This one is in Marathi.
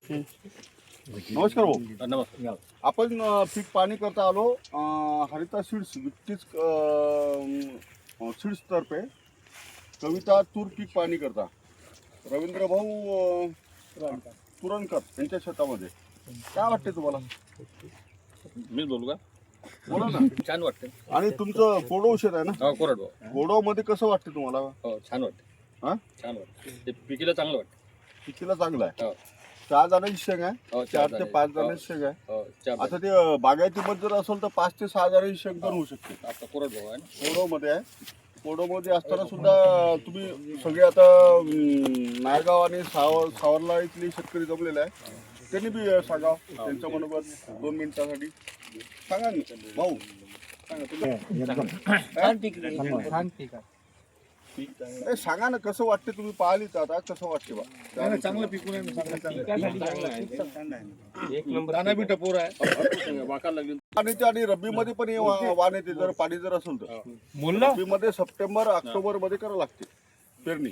नमस्कार भाऊ. नमस्कार. आपण पीक पाणी करता आलो हरिता सीड्स विकटीच सीड्स तर्फे कविता तूर पीक पाणी करता रवींद्र भाऊ तुरणकर यांच्या शेतामध्ये काय वाटते तुम्हाला? मी बोलू का? बोला ना. छान वाटते. आणि तुमचं कोरडवाहू शेत आहे ना? हो, कोरडवाहू. कोरडवाहूमध्ये कसं वाटते तुम्हाला? हो, छान वाटते. हा, छान वाटते. ते पिकीला चांगलं वाटतं. पिकीला चांगलं आहे. हो, 4 दाण्याची शेंग आहे. हो, 4 ते 5 दाण्याची शेंग आहे. हो, चार आता ते बागायतीमध्ये जर असेल तर 5 ते 6 दाण्याची शेंग पण होऊ शकते. आता कोरडवाहू आहे ना. कोरडवाहूमध्ये आहे. कोरडवाहूमध्ये असताना सुद्धा तुम्ही सगळे आता नायगाव आणि सावरला इथले शेतकरी जमलेले आहे. त्यांनी बी सांगा त्यांच्या मनोबत 2 मिनिटासाठी सांगा ना भाऊ. सांगा तुम्ही सांगा ना कसं वाटते, तुम्ही पाहिलीच आता कसं वाटते बा? चांगलं पिकून आहे. एक नंबर दाना बी टपोर आहे. पाण्याचे आणि रब्बीमध्ये पण हे वाण येते जर पाणी जर असेल तर. रब्बीमध्ये सप्टेंबर ऑक्टोबर मध्ये करावं लागते पेरणी.